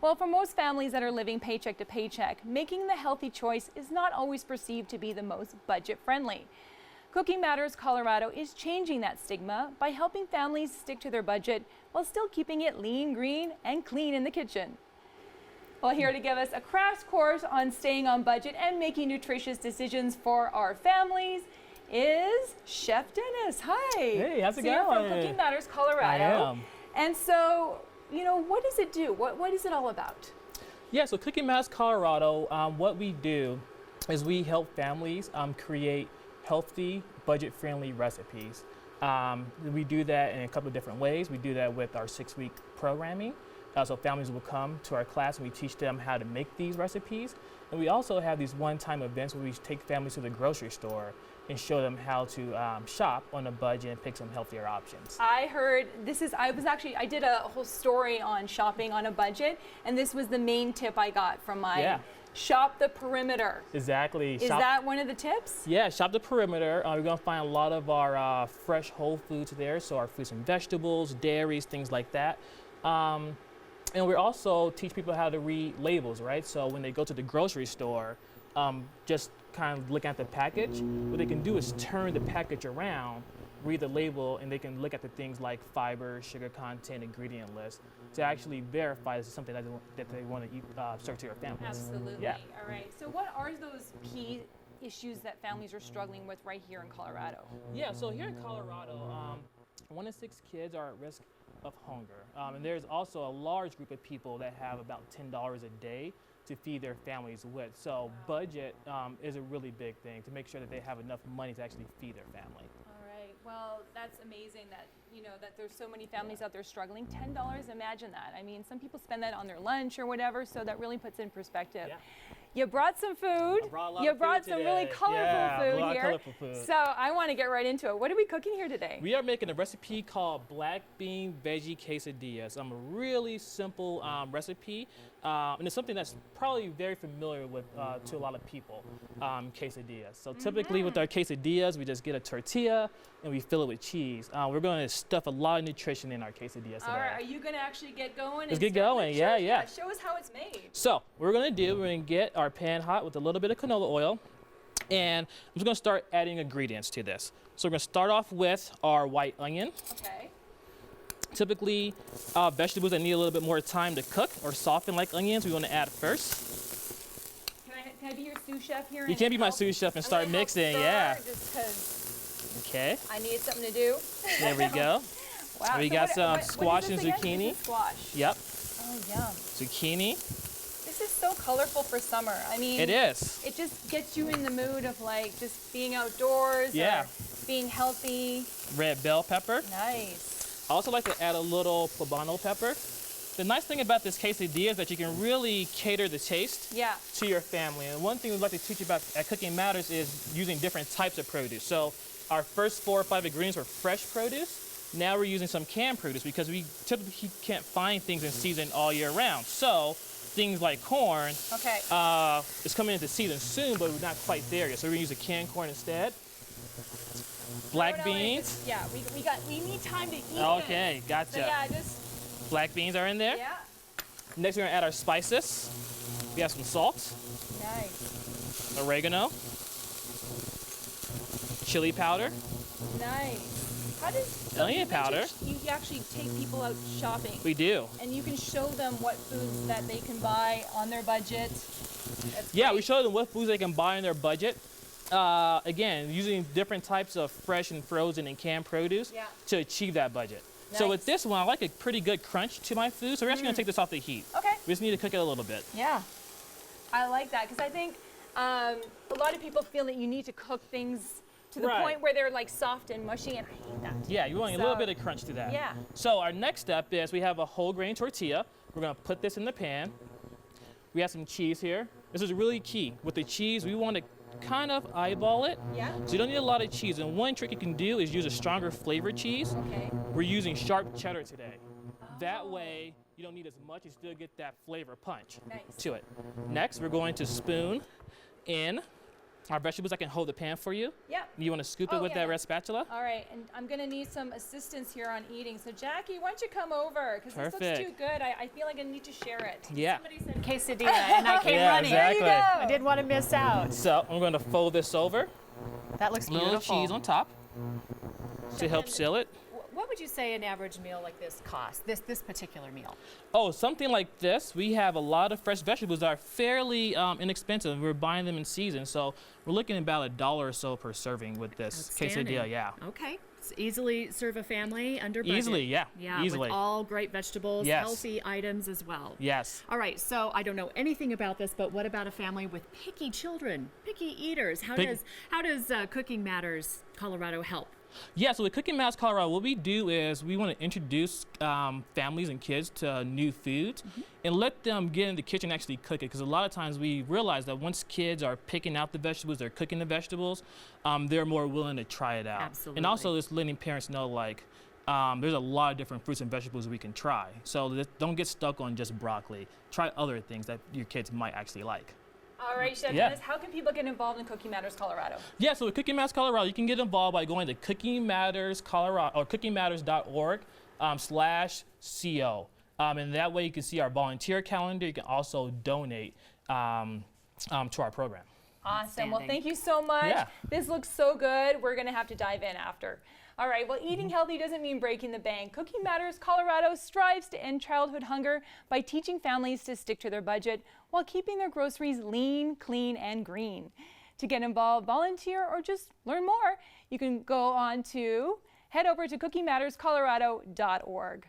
Well, for most families that are living paycheck to paycheck, making the healthy choice is not always perceived to be the most budget friendly. Cooking Matters Colorado is changing that stigma by helping families stick to their budget while still keeping it lean, green, and clean in the kitchen. Well, here to give us a crash course on staying on budget and making nutritious decisions for our families is Chef Dennis. Hi. Hey, how's it going? You're from Cooking Matters Colorado. I am. And so, what does it do? What is it all about? Yeah, so Cooking Matters Colorado, what we do is we help families create healthy, budget-friendly recipes. We do that in a couple of different ways. We do that with our 6-week programming. So families will come to our class and we teach them how to make these recipes. And we also have these one-time events where we take families to the grocery store and show them how to shop on a budget and pick some healthier options. I heard I did a whole story on shopping on a budget, and this was the main tip I got from my shop the perimeter. Exactly. Is that one of the tips? Yeah, shop the perimeter. We're gonna find a lot of our fresh whole foods there, so our fruits and vegetables, dairies, things like that. And we also teach people how to read labels, right? So when they go to the grocery store, just kind of look at the package. What they can do is turn the package around, read the label, and they can look at the things like fiber, sugar content, ingredient list to actually verify this is something that they want to eat, serve to their families. Absolutely. Yeah. All right. So what are those key issues that families are struggling with right here in Colorado? Yeah, so here in Colorado, 1 in 6 kids are at risk of hunger. And there's also a large group of people that have about $10 a day to feed their families with. So budget is a really big thing to make sure that they have enough money to actually feed their family. All right. Well, that's amazing that that there's so many families out there struggling. $10, imagine that. I mean, some people spend that on their lunch or whatever, so that really puts in perspective. Yeah. You brought some food. You brought some really colorful food here. Colorful food. So I want to get right into it. What are we cooking here today? We are making a recipe called black bean veggie quesadillas. A really simple recipe, and it's something that's probably very familiar with to a lot of people, quesadillas. So typically with our quesadillas, we just get a tortilla and we fill it with cheese. We're going to stuff a lot of nutrition in our quesadillas today. All right, are you going to actually get going? Let's get going, yeah. Show us how it's made. So what we're going to do, we're going to get our pan hot with a little bit of canola oil, and I'm just going to start adding ingredients to this. So we're going to start off with our white onion. Okay. Typically, vegetables that need a little bit more time to cook or soften like onions, we want to add first. Can I be your sous chef here? You can be my sous chef and start mixing, yeah. Just because Okay. I needed something to do. There we go. Wow. We got some squash and zucchini. Squash. Yep. Oh, yum. Zucchini. This is so colorful for summer. I mean, It is. It just gets you in the mood of like just being outdoors. Yeah. Or being healthy. Red bell pepper. Nice. I also like to add a little poblano pepper. The nice thing about this quesadilla is that you can really cater the taste to your family. And one thing we'd like to teach you about at Cooking Matters is using different types of produce. So our first 4 or 5 ingredients were fresh produce. Now we're using some canned produce because we typically can't find things in season all year round. So things like corn is coming into season soon, but we're not quite there yet. So we're gonna use a canned corn instead. Black beans. We need time to eat. Okay, gotcha. So yeah, just black beans are in there. Yeah. Next we're gonna add our spices. We have some salt. Nice. Oregano. Chili powder. Nice. How does onion powder? You actually take people out shopping. We do. And you can show them what foods that they can buy on their budget. Yeah, we show them what foods they can buy on their budget. Again, using different types of fresh and frozen and canned produce to achieve that budget. Nice. So with this one, I like a pretty good crunch to my food, so we're actually gonna take this off the heat. Okay. We just need to cook it a little bit. Yeah. I like that because I think a lot of people feel that you need to cook things to the point where they're like soft and mushy, and I hate that. Yeah, you want a little bit of crunch to that. Yeah. So our next step is we have a whole grain tortilla. We're gonna put this in the pan. We have some cheese here. This is really key. With the cheese, we want to kind of eyeball it. Yeah. So you don't need a lot of cheese. And one trick you can do is use a stronger flavored cheese. Okay. We're using sharp cheddar today. That way, you don't need as much, you still get that flavor punch to it. Next, we're going to spoon in our vegetables. I can hold the pan for you. Yep. You want to scoop it with that red spatula? All right, and I'm going to need some assistance here on eating. So Jackie, why don't you come over? Because this looks too good. I feel like I need to share it. Yeah. Somebody said quesadilla, and I came running. Exactly. There you go. I didn't want to miss out. So I'm going to fold this over. That looks beautiful. Little cheese on top to help seal it. What would you say an average meal like this costs, this particular meal? Oh, something like this. We have a lot of fresh vegetables that are fairly inexpensive. We're buying them in season, so we're looking at about $1 or so per serving with this quesadilla. Yeah. Okay. So easily serve a family under budget. Easily, yeah. Yeah, easily. with all great vegetables, healthy items as well. Yes. All right. So I don't know anything about this, but what about a family with picky children, picky eaters? How does Cooking Matters Colorado help? Yeah, so with Cooking Matters Colorado, what we do is we want to introduce families and kids to new foods and let them get in the kitchen and actually cook it. Because a lot of times we realize that once kids are picking out the vegetables, they're cooking the vegetables, they're more willing to try it out. Absolutely. And also just letting parents know, like, there's a lot of different fruits and vegetables we can try. So don't get stuck on just broccoli. Try other things that your kids might actually like. All right, Chef Dennis, how can people get involved in Cooking Matters Colorado? Yeah, so with Cooking Matters Colorado, you can get involved by going to Cooking Matters Colorado or cookingmatters.org /CO. And that way you can see our volunteer calendar. You can also donate to our program. Awesome. Well, thank you so much. Yeah. This looks so good. We're going to have to dive in after. All right, well, eating healthy doesn't mean breaking the bank. Cooking Matters Colorado strives to end childhood hunger by teaching families to stick to their budget while keeping their groceries lean, clean, and green. To get involved, volunteer, or just learn more, you can head over to cookingmatterscolorado.org.